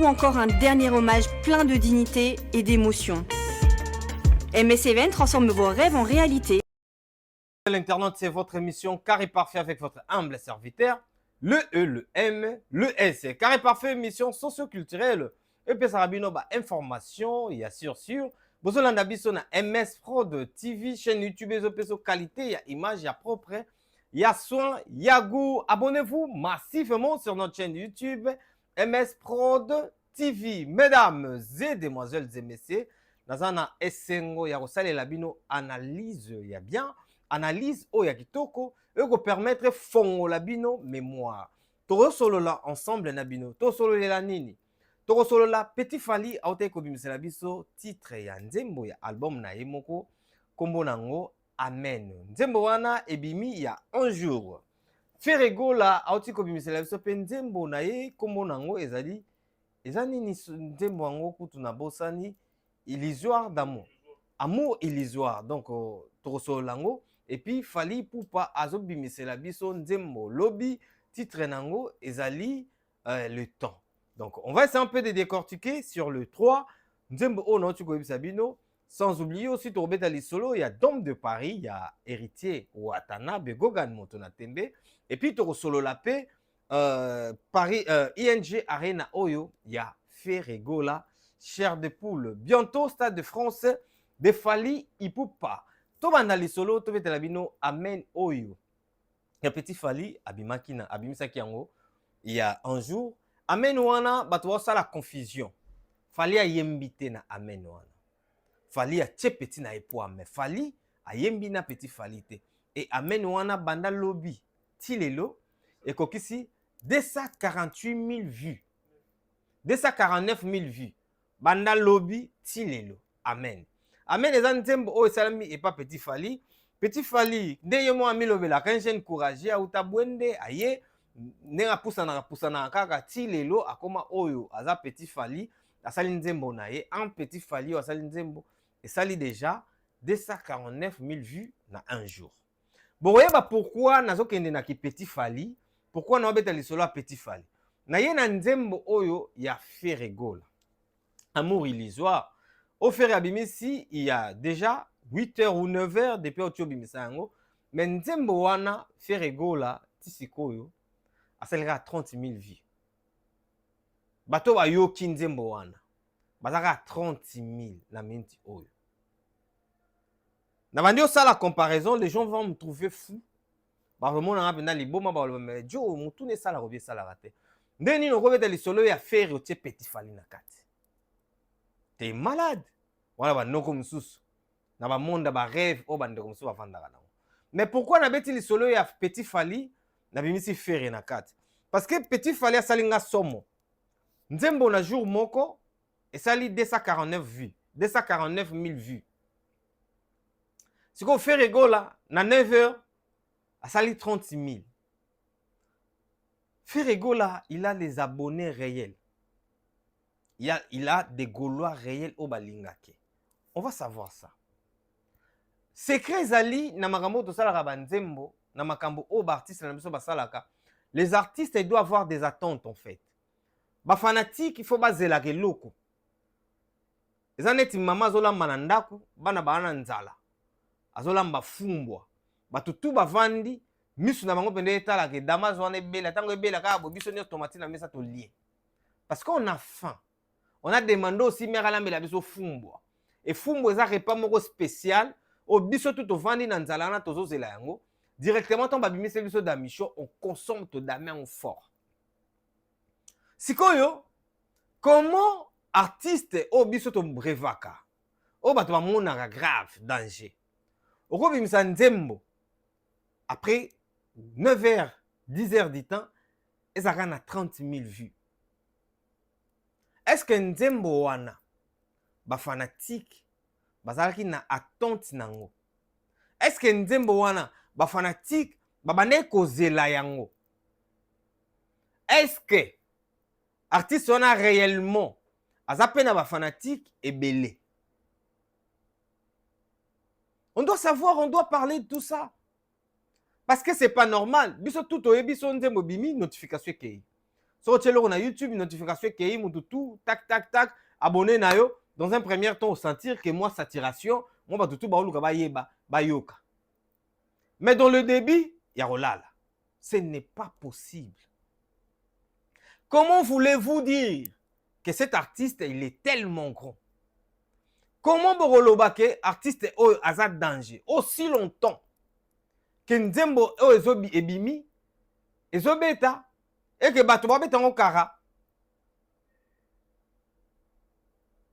Ou encore un dernier hommage plein de dignité et d'émotion. MS Event transforme vos rêves en réalité. L'internaute, c'est votre émission Carré Parfait avec votre humble serviteur, le E, le M, le S. Carré Parfait, émission socio-culturelle. Et puis, ça rabino, information, il y a sûr. Vous avez biso na MS Prod TV, chaîne YouTube, et qualité, il y a image, il y a propre, il y a soin, il y a goût. Abonnez-vous massivement sur notre chaîne YouTube, MS Prod TV. Mesdames et demoiselles et messieurs, dans un essengo, il y a aussi la bino analyse, il y a bien. Analyse oya kitoko eko permettre fongo la bino mémoire. Toro solo la ensemble na bino. To solo la nini. Toro solo la Petit Fally aute ko bimisela biso titre ya nzembo ya album na ye moko kombo nango Amen. Nzembo wana ebimi ya un jour. Ferego la auti ko bimisela biso pe nzembo na ye kombo nango ezali nini nzembo yango kutu na bosani illusoire d'amour. Amour illusoire. Donc toro solo lango. Et puis, Fally Ipupa azobimisela biso nzembo lobi titre nango ezali le temps. Donc, on va essayer un peu de décortiquer sur le 3. Nzembo o non tu koyebisa bino. Sans oublier aussi Torbeta Lisolo, il y a Dom de Paris, il y a Héritier Watanabe, Gogan Montona Tembe. Et puis, Toro Solo la paix, Paris, ING Arena Oyo, il y a Ferregola, Chair de Poule. Bientôt, Stade de France, de Fally Ipupa. Tobanda lisolo tobetela bino Amen oyo. Ya Petit Fally abimaki na abimisaki yango il y a un jour. Amen wana bato wasa la confusion. Fally ayembi te na Amen wana. Fally atie petit na epo ame. Fally ayembi na Petit Fally te. Et Amen wana banda lobi tilelo ekokisi 248 000 vues. 249 000 vues. Banda lobi tilelo. Amen. Amen eza nzembo oyo esalami epa Petit Fally. Petit Fally ndenge mo amilobela ka jeune courageux auta bwende aye ndenge apusanaka kaka ti lelo akoma oyo aza Petit Fally asali nzembo na ye en Petit Fally asali nzembo esali déjà 249 000 vues na un jour. Bokoyeba pourquoi nazokende na ki Petit Fally, pourquoi naobeta lisolo ya Petit Fally. Na ye na nzembo oyo ya Ferregola. Amour illusoire. Au fer abimisi, il y a déjà 8h ou 9h depuis au bimisa yango. Mais nzembo wana Ferregola tisikoyo asalira 30 000 vues. Bato ba yoki nzembo wana. Bazaka 30 000 na minti oyo. Na bandi osala comparaison, les gens vont me trouver fou. Ba vraiment na pena liboma ba me jo mutu ne sala robie sala raté. Ndeni no kobeta lisolo ya fer otie Petit Fally na kati. T'es malade. Voilà, bah, non comme sous. Na ba monde ba rêve o bande comme ça va vendre là. Mais pourquoi na beti li solo ya Petit Fally na bimisi ferre na kati? Parce que Petit Fally a salinga somo. Nzembo na jour moko et sali 249 vues, 249 000 vues. Si qu'on fait rigola na 9h a sali 36 000. Ferregola, il a les abonnés réels. Il a des Gaulois réels au balingake. On va savoir ça. Secret Zali, na makambo to sala banzembo, na makambo o artiste na biso basalaka. Les artistes ils doivent avoir des attentes en fait. Ba fanatique il faut bazela ke loko. Ezaneti mama zolamba na ndako, bana bana nzala. Azolamba fumbwa. Batutu bavandi, misu na bango pende etala ke damas wana ebela, tango ebela ka bo biso ni tomati na mesa to lié. Parce qu'on a faim. On a demandé aussi mère la mela biso fumbwa. Et fumbo eza repas moko spécial au biso tout vandi na nzala na tozo zela yango directement ton babimisi biso da micho on consomme to damen fort. Sikoyo comment artiste au biso to brevaka o bato ba mona grave danger. Oko bimisa nzembo après 9h 10h du temps ezaka na 30 000 vues. Est-ce que nzembo wana ba fanatique bazalaki na attente nango? Est-ce que nzembo wana ba fanatique babane kozela yango? Est-ce que artiste wana réellement azapena ba fanatique ebele? On doit savoir, on doit parler de tout ça. Parce que c'est pas normal. Biso tout oyebi so nzembo bimi notification kei. So tu es na YouTube, notification qui est tout, tac, tac, tac, abonné na yo. Dans un premier temps, sentir que moi, saturation, moi, bah, tout, bah, yoka. Mais dans le débit, yarolala. Ce n'est pas possible. Comment voulez-vous dire que cet artiste, il est tellement grand? Comment Borolobake, artiste, a danger aussi longtemps que Nzembo ebimi, ezobeta, et que Batoba beta en kara.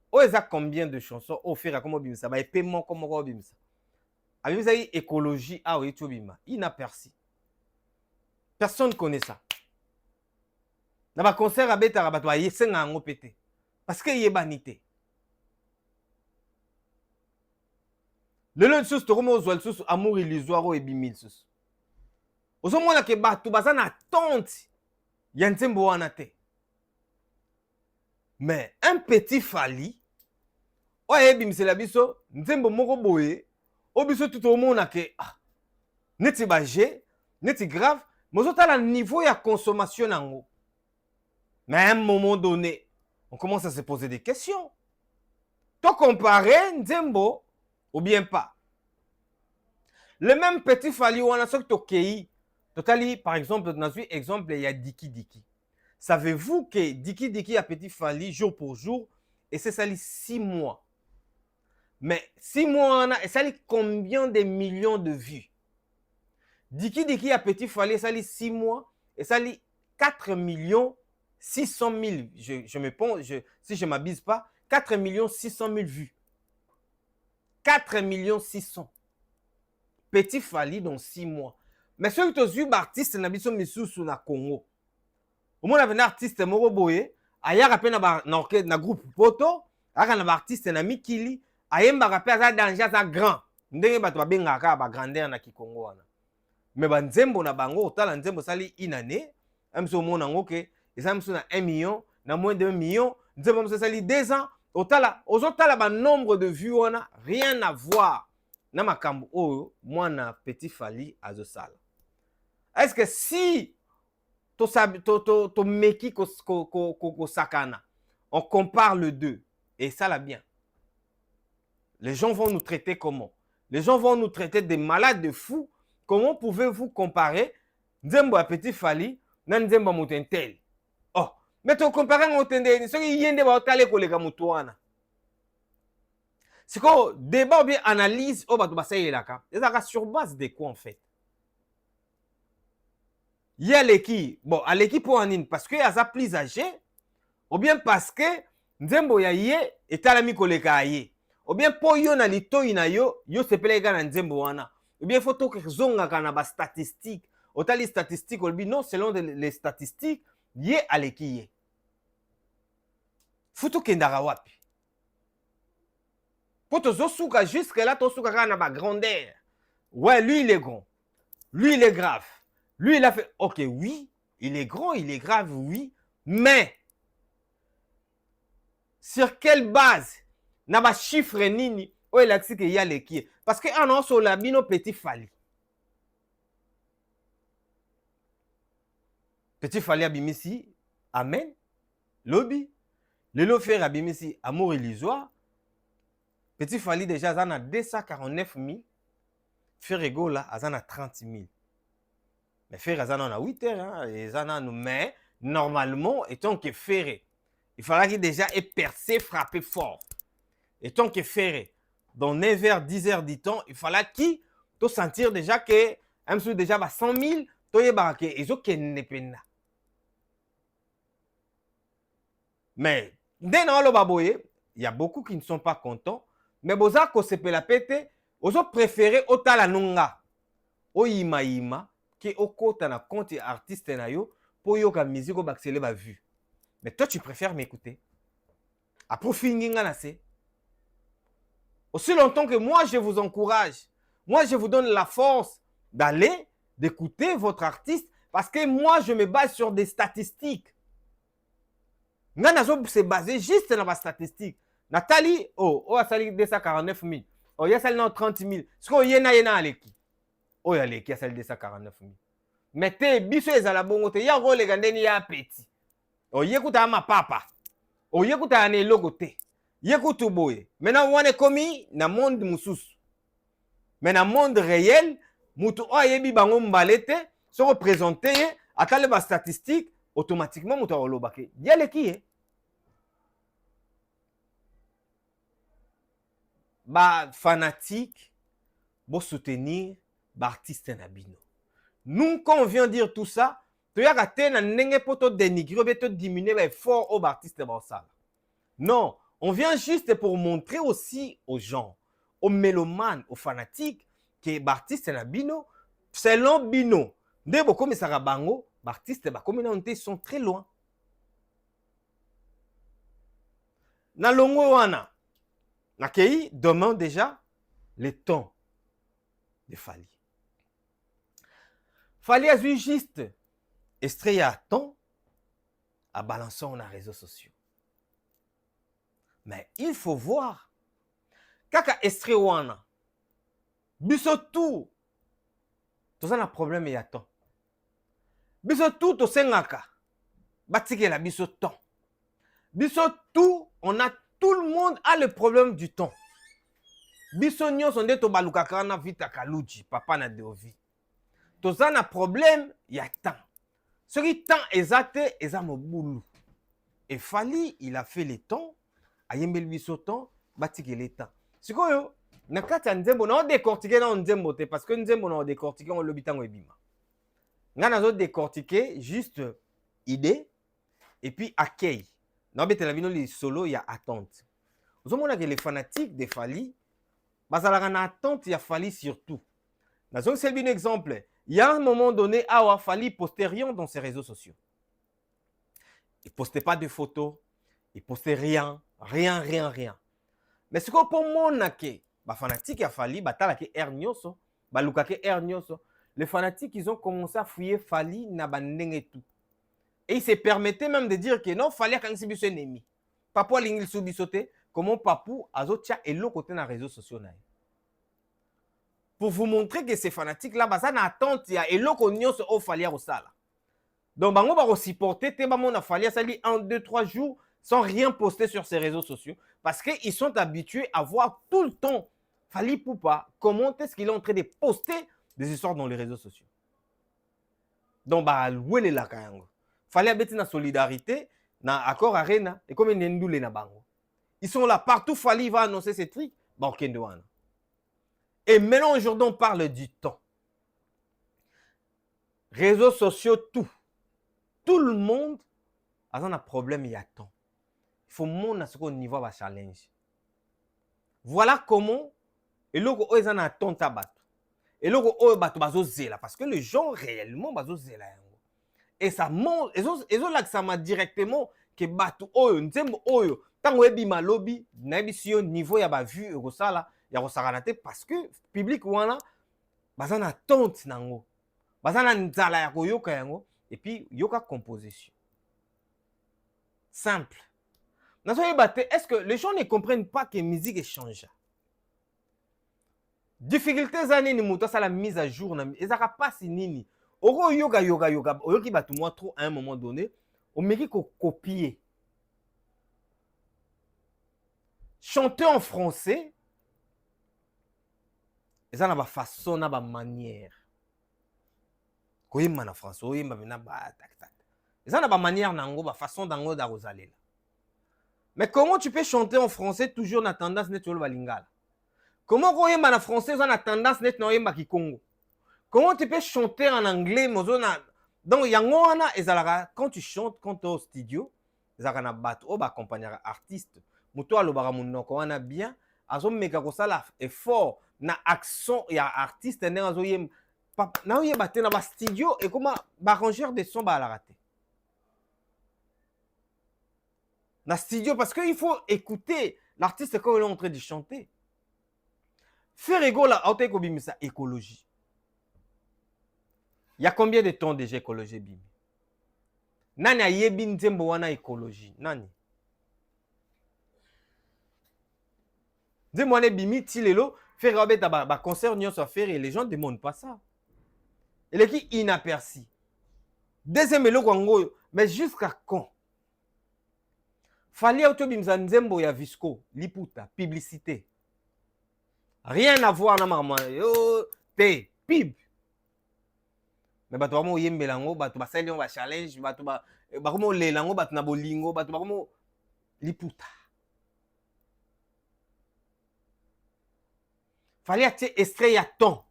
Oh, eza combien de chansons au faire comme bimsa, ba paiement comme bimsa. Abimsa écologie a etobima, inaperçu. Personne connaît ça. Dans ma concert à beta rabato aye senga ngo pété parce que yebanité. Le lun sus to comme ozwal sus amour illusoire et bimil sus. Ozo mona ke bato bazana attente ya nzembo wana te. Mais un petit Fally oye bimsela biso nzembo moko boye obiso tout au monde ke neti baje neti grave mozo tala niveau ya consommation nango. Mais à un moment donné, on commence à se poser des questions. Tu comparer Nzembo ou bien pas. Le même petit Fally on a ce que totali par exemple dans un exemple il y a Diki Diki. Savez-vous que Diki Diki a petit Fally jour pour jour et c'est sali 6 mois. Mais 6 mois on a et sali combien de millions de vues. Diki Diki a petit Fally sali 6 mois et sali 4 millions 600 000, je me pense, si je ne m'abuse pas, 4 600 000 vues. 4 600 000. Petit Fally dans 6 mois. Mais ceux qui ont vu artiste nabiso misusu na Congo. Au moins, un artiste moroboye, aya rappel na groupe poto, aya na artiste na mikili, aya mba rappel za danger za grand. Ndenge bato babenga ka ba grandeur na Kikongo wana. Mais ba nzembo na bango otala nzembo sali inane, amso mona ngoke et ça me sonne à 1 million, na moins de 1 million, nous avons ça 2 ans, aux autres nombre de vues, on n'a rien à voir. Na makambo oyo, moi na petit Fally à Zosal. Est-ce que si to meki ko sakana, on compare le deux, et ça l'a bien. Les gens vont nous traiter comment? Les gens vont nous traiter des malades, de fous. Comment pouvez-vous comparer Nzembo à petit Fally, na Nzembo Motentel? Oh, mais tu compares au tendé, ce qui yende ba otale ko lega mutu wana. C'est quoi débat ou bien analyse au bato basaye laka. Ezaka sur base de quoi en fait? Il y a l'équipe, bon, à l'équipe pour anine parce que asa plus âgé ou bien parce que Nzembo ya ye etalami ko leka ye. Ou bien po yo na litoyi na yo sepele ga na Nzembo wana. Ou bien photo que zonga kana ba statistique. Otali statistique ou bien non selon les statistiques yé alekiye. Futu kendara wapi. Poto zosuka jusque là tosuka kana ba grandeur. Ouais, lui il est grand. Lui il est grave. Lui il a fait OK, oui, il est grand, il est grave, oui, mais sur quelle base na ba chiffre nini o elaksi ke ya lekiye parce que on so la bino petit Fally. Petit Fally abimisi amen lobby le lo faire abimisi amour illusoire. Petit Fally déjà azana 249 000 Ferrego là azana 30 000. Mais Ferré azana na 8 heures hein, et azana mais normalement étant que Ferré il faudra qu'il déjà ait percé frappé fort. Étant que Ferré dans 9 heures 10 heures du temps il fallait qu'il to sentir déjà que un sou déjà ba 100 000 to yebaka ke ezo kenne pena. Mais dès dans le baboye, il y a beaucoup qui ne sont pas contents. Mais boza ko sepe la pete, ozo préféré otala nunga. Oyima yima ki okota na compte artiste na yo pour yoka musique bakselé ba vue. Mais toi tu préfères m'écouter. Après finginga na se. Aussi longtemps que moi je vous encourage, moi je vous donne la force d'aller d'écouter votre artiste parce que moi je me base sur des statistiques. Ngana se basé juste dans la statistique. Nathalie, a sali 249 000. Oh, il y a sali 30 000. Ce qu'on y a aleki. Oh, il y a sali 249 000. Mais te biso ezala bongo te ya role gandeni ya petit. oyekuta ma papa oyekuta na eloko te yekutu boye maintenant wana komi na monde mususu mais na monde réel mutu o ayebi bango mbala te soko présenter ye atale ba statistique automatiquement mutu olobake dialeki ye ba fanatique bo soutenir ba artiste na bino. Nous quand on vient dire tout ça to yaka te na ndenge poto dénigrer be to diminuer ba effort au artiste ba sala. Non, on vient juste pour montrer aussi aux gens, aux mélomanes, aux fanatiques que ba artiste na bino selon bino nde boko misaka bango ba artiste ba communauté sont très loin. Na longo wana nakei demain déjà le temps de Fally. Fally a vu juste extrait à temps à balancer sur les réseaux sociaux. Mais il faut voir kaka extrait wana biso tout ça un problème ya temps. Biso tout to sengaka batikela biso temps. Biso tout on a tout le monde a le problème du temps. Biso nyonso nde to balukaka na vita kaluji papa na deovi. To ça na problème ya temps. Ce qui temps exact eza mobulu. Et Fally il a fait le temps ayembeli biso temps batike le temps. Sikoyo na kati ya nzembo na décortiquer na nzembo te parce que nzembo na décortiquer on lobitango ebima. Nga na zo décortiquer juste idée et puis accueil. Na betela bino li solo ya attente. Vous avez que les fanatiques de Fally bazalaka na attente ya Fally surtout. Na zo c'est un exemple. Il y a un moment donné awa Fally postait rien dans ses réseaux sociaux. Il postait pas de photos, il postait rien. Mais ce que pour mon que ba fanatique ya Fally batala ke ernyoso, ba lukake ernyoso, les fanatiques ils ont commencé à fouiller Fally na bandenge tout. Et ils se permettaient même de dire que non, Fally quand c'est biso ennemi. Papa lingil subisote, comment papou azotia elo côté na réseaux sociaux na. Pour vous montrer que ces fanatiques là ba ça na attente ya elo ko nyonso o Fally a osala. Donc bango ba supporter te ba mona Fally sali 1 2 3 jours sans rien poster sur ses réseaux sociaux parce qu'ils sont habitués à voir tout le temps Fally Ipupa comment est-ce qu'il est en train de poster des histoires dans les réseaux sociaux. Donc bah louer la kayango. Fally abeti na solidarité na accord arena et comme nendule na bango. Ils sont là partout Fally va annoncer ces trucs bah okende wana. Et maintenant aujourd'hui on parle du temps. Réseaux sociaux tout le monde a un problème il y a temps. Il faut monter à ce niveau de challenge. Voilà comment et logo ils en attendent à battre. Et logo oh battre bazo zela parce que les gens réellement bazo zela. Et ça monte et là que ça m'a directement que battre oh nzembo oh tant webi malobi na bisio niveau ya ba vue ego sala ya ko saranate parce que public wana bazana attente nango. Bazana nzala ya koyoka yango et puis yoka composition. Simple. Est-ce que les gens ne comprennent pas que la musique change? Difficultés années ni muta ça la mise à jour ils n'ont pas si nini. Oro yoga oyoki batu moi trop à un moment donné, on mérite qu'on copier. Chanter en français, ils ont une façon, une manière. Koyima na français, oyima na ba tak tak. Ils ont une manière nango, ba façon dango da rosalela. Mais comment tu peux chanter en français toujours na tendance net yolo balingala? Comment koyemba na français na tendance net na yemba kikongo? Comment tu peux chanter en anglais mozona? Donc yango wana ezalaka quand tu chantes quand tu es au studio, ezalaka na bat o ba accompagner artiste. Muto alobaka munoko wana bien, azomeka kosala effort na accent ya artiste ndenge azoyemba. Na oyeba te na ba studio et comment ba arrangeur de son ba ala raté. Dans le studio, parce qu'il faut écouter l'artiste quand il est en train de chanter. Faire égaux là, ça écologie. Il y a combien de temps déjà écologie bimi? Nani a yebi nzembo wana écologie? Nani? Nzembo wana bimi tilelo, faire abeta ba concert nyonso à faire et les gens ne demandent pas ça. Et les qui inaperçu. Deuxième eloko ngoyo, mais jusqu'à quand? Fali autobimza nzembo ya Visco, liputa, publicité. Rien à voir na maman. Yo, te, pib. Mais bato bamo yembelango, bato basali on ba challenge, bato ba komo lelango, bato na bolingo, bato ba komo liputa. Fali atie extrait ya ton.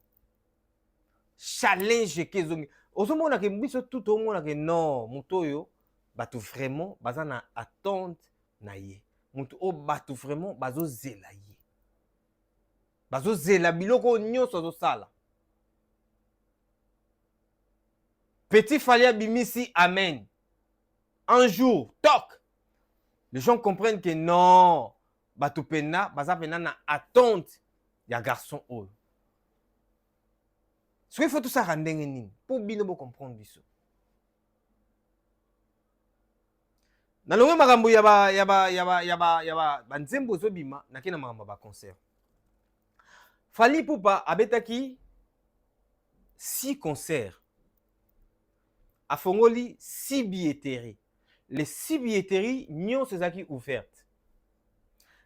Challenge kezongi. Ozomona ke mbiso tout omona ke non, muto yo bato vraiment baza na attente na ye. Muto o bato vraiment bazo zela ye. Bazo zela biloko nyonso zo sala. Petit Fali abimisi amen. Un jour, toc. Les gens comprennent que non, bato pena baza pena na attente ya garçon oyo. Ce qu'il faut tout ça rendre nini pour bien comprendre biso. Na longue makambo yaba banzembo zo bima na kina makambo ba concert. Fali Ipupa abetaki 6 concerts. A fongoli 6 billetteries. Les 6 billetteries nyon sezaki ouvertes.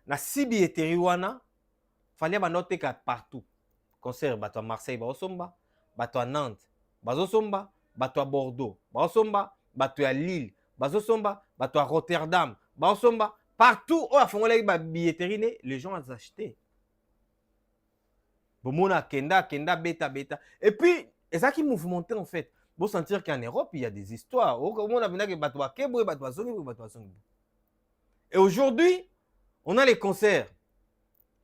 Na 6 billetteries wana Fali banoteka partout. Concert bato à Marseille ba osomba, bato à Nantes bazo somba, bato à Bordeaux ba osomba, bato à Lille bazo somba, bato à Rotterdam ba osomba, partout où a fongoli ba billetterie les gens ont acheté. Bomona kenda beta. Et puis ezaki mouvementé en fait. Vous sentir qu'en Europe, il y a des histoires. Et aujourd'hui, on a les concerts.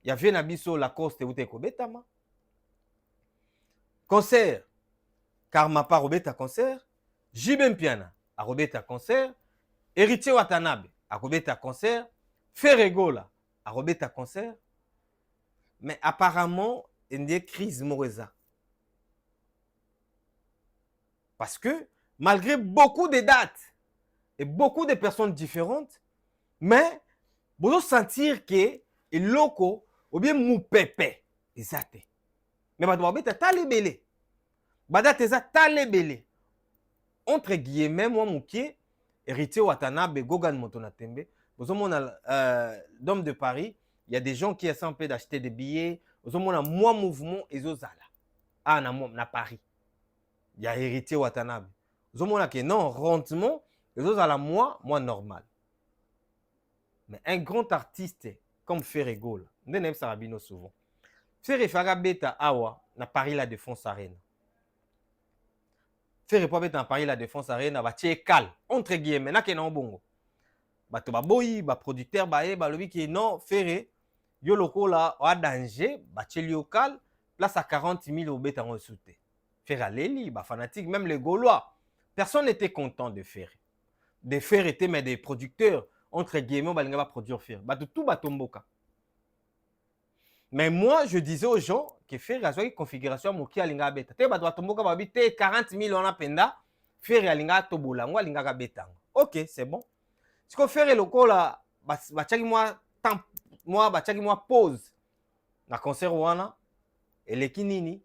Il y a Venabiso, Lacoste et Uteko Betama. Concert. Karmapa Robeta concert. Jibem Piana a Robeta concert. Héritier Watanabe a Robeta concert. Ferregola a Robeta concert. Mais apparemment, il y a une crise Moreza. Parce que malgré beaucoup de dates et beaucoup de personnes différentes, mais vous sentir que le loco ou bien mou pépé exact. Mais bah doit être talébélé. Badate eza talébélé. Entre guillemets moi mon pied héritier Watanabe Gogan Motonatembe. Vous avez d'hommes de Paris, il y a des gens qui essaient un peu d'acheter des billets. Vous avez moi mouvement et zozala. Ah na Paris. Il y a héritier Watanabe. Vous avez que non, rendement, les autres à la moi normal. Mais un grand artiste comme Ferregola, nous n'aimons pas Rabino souvent. Ferregola beta awa na Paris la Défense Arena. Ferregola beta na Paris la Défense Arena ba tie cal entre guillemets na ke na bongo. Ba to ba boyi ba producteur ba e ba lobi ki non Ferre yo lokola a danger ba tie local place à 40 000 au beta en souté. Ferre Leli, bah fanatique, même les Gaulois. Personne n'était content de Ferre. Des Ferre étaient mais des producteurs, entre guillemets, bah, ils n'avaient pas produire Ferre. Bah, tout batomboka. Mais moi, je disais aux gens que Ferre a une configuration moki alinga beta. Te batomboka bah bité 40 000 on a penda. Ferre alinga tobola, moi alinga beta. Ok, c'est bon. Ce que Ferre loko là, bah chaki moi temps, moi bah chaki moi pause. Na concert wana, et les kinini.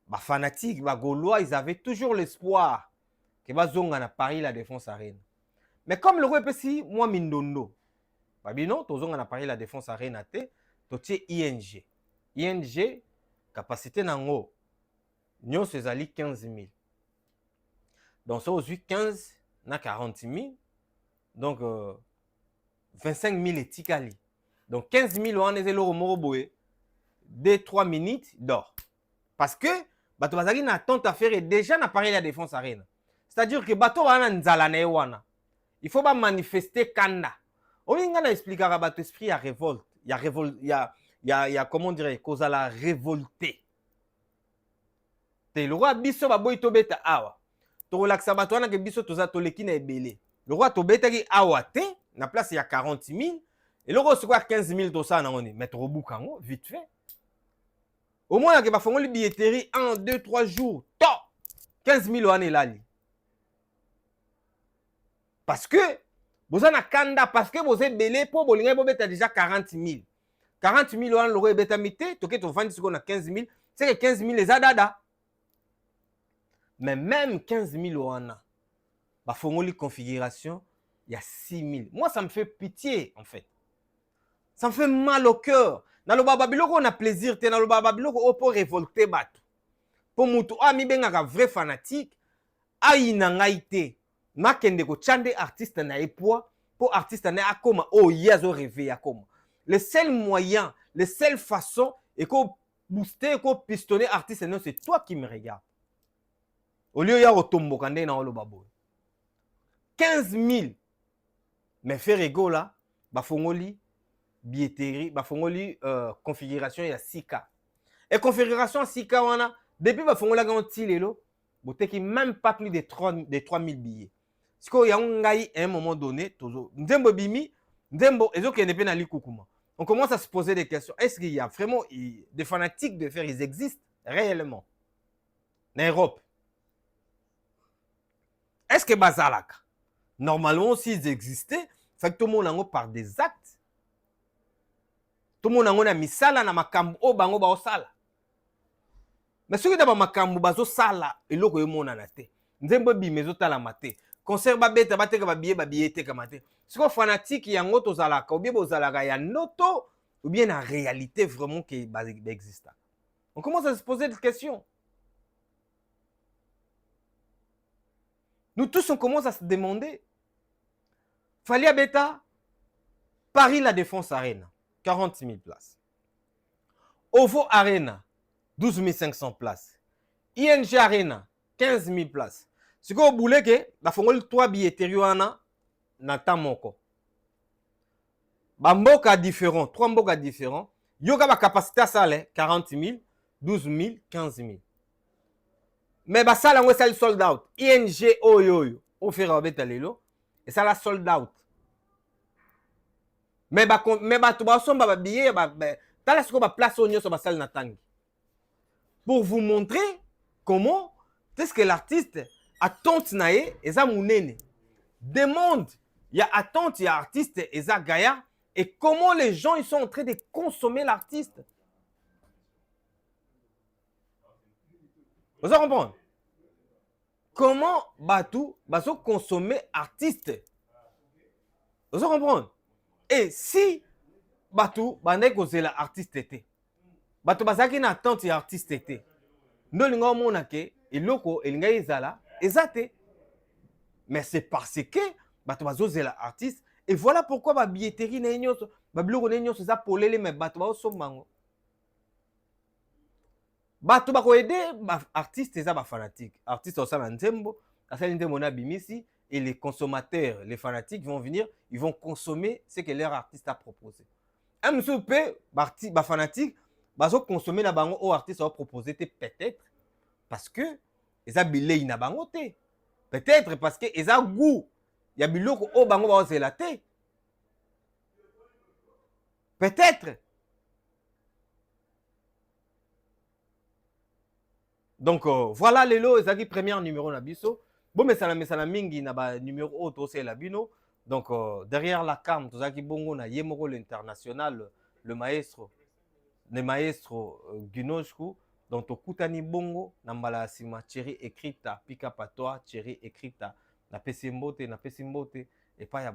Bah fanatiques, bah Gaulois, ils avaient toujours l'espoir que bah zonga na Paris la Défense Arena. Mais comme le roi si moi mindondo, bah non, to zonga na Paris la Défense Arena te, to tie ING. ING capacité nango nyon sezali 15 000. Donc ça aujourd'hui 15 na 40 000. Donc 25 000 et tikali. Donc 15 000 on est le moro boé. 2-3 minutes d'or. Parce que bato bazaki na attente à faire déjà na Paris la Défense Arena. C'est-à-dire que bato wana nzala na wana. Il faut pas manifester kanda. Olinga na expliquera bato esprit ya révolte. Il y a comment dire cause à la révolté. Te le roi biso ba boy tobeta awa. To relaxa bato wana ke biso toza toleki na ebele. Le roi tobeta ki awa te na place il y a 40 000 et le roi c'est quoi 15 000 to ça na ngoni mettre au boukango vite fait. Au moins, il va faire une billetterie 1, 2, 3 jours. Top 15 000 années là. Parce que vous avez un kanda, parce que vous avez belé pour vous avez déjà 40 000. 40 000 années, vous avez bétamité, vous avez vendu 15 000. C'est que 15 000 les adada. Mais même 15 000 années, il faut une configuration il y a 6 000. Moi, ça me fait pitié, en fait. Ça me fait mal au cœur. Dans le babiloko, on a plaisir. Dans le babiloko, on peut révolter. Pour mutu, mi benga vrai fanatique. Aïe nangaïté. Ma kende ko chande artiste na epoa. Pour artiste na akoma. Oh, yazo rêvé akoma. Le seul moyen, la seule façon, et qu'on booster, qu'on pistonner artiste, c'est toi qui me regardes. Au lieu de retomber dans le babo. 15 000. Mais faire ego là, bafongoli, billetterie, bafongoli, configuration, il y a 6K. Et configuration 6K, on a, depuis bafongola ganti lelo, bote qui même pas plus de 3 000 billets. Parce qu'il y a un moment donné, toujours, Ndembo Bimi, Ndembo, et donc il y a des kukuma. On commence à se poser des questions. Est-ce qu'il y a vraiment des fanatiques de faire, ils existent réellement en Europe? Est-ce que Bazalaka? Normalement, s'ils existaient, fait que tout le monde par des actes. Tout le monde a mis ça là dans makambu o bango ba osala. Mais ce que d'abord makambu bazo sala et loko yo mona na te. Nzembo bi mezo tala mate. Concert ba beta ba teka ba billet te kamate. Ce que fanatique yango to zalaka ou bien bozalaka ya noto ou bien en réalité vraiment qui existe. On commence à se poser des questions. Nous tous on commence à se demander. Falia Beta, Paris La Défense Arena, 40 000 places. OVO Arena, 12 500 places. ING Arena, 15 000 places. Ce que vous voulez que, la fongol 3 billetteries na tamoko. Bamboka différent, 3 mboka différents. Yoga ba capacité à salle 40 000, 12 000, 15 000. Mais ba salle on sale sold out. ING oyoyo, on fait rabeta lelo. Et ça la sold out. Mais tu vas somba billet t'as la scope place au sur la salle natangi. Pour vous montrer comment est-ce que l'artiste attente nae et ça mounene. Demande, il y a attente, il y a artiste et ça gaïa et comment les gens ils sont en train de consommer l'artiste. Vous comprenez? Comment Batou consommer artiste? Vous comprenez? Et si Batou bandai kozela artiste était, Batou bazaki na attente ya artiste était, ndolinga mona ke eloko elinga ezala ezate. Mais c'est parce que Batou bazozela artiste et voilà pourquoi ba billetterie na nyonso, ba biloko na nyonso za polele mais Batou bazosombango. Batou bako aider ba artiste eza ba fanatique. Artiste osala nzembo, asali nzembo na bimisi. Et les consommateurs, les fanatiques vont venir, ils vont consommer ce que leur artiste a proposé. Un monsieur peut, les fanatiques, vont consommer la bango au artiste a proposé peut-être parce que ils ont bilé ina bango te. Peut-être parce que ils ont goût. Il y a biloko au bango ba zelate. Peut-être. Donc voilà les lots, ils ont premier numéro na biso. Bon, mais ça la mingi na ba numéro auto c'est la bino. Donc derrière la cam, tout ça qui bongo na Yemoro l'international, le maestro Guinochku. Donc Kutani bongo na mbala sima Thierry écrita pika patoa Thierry écrita na pesimbote et pas ya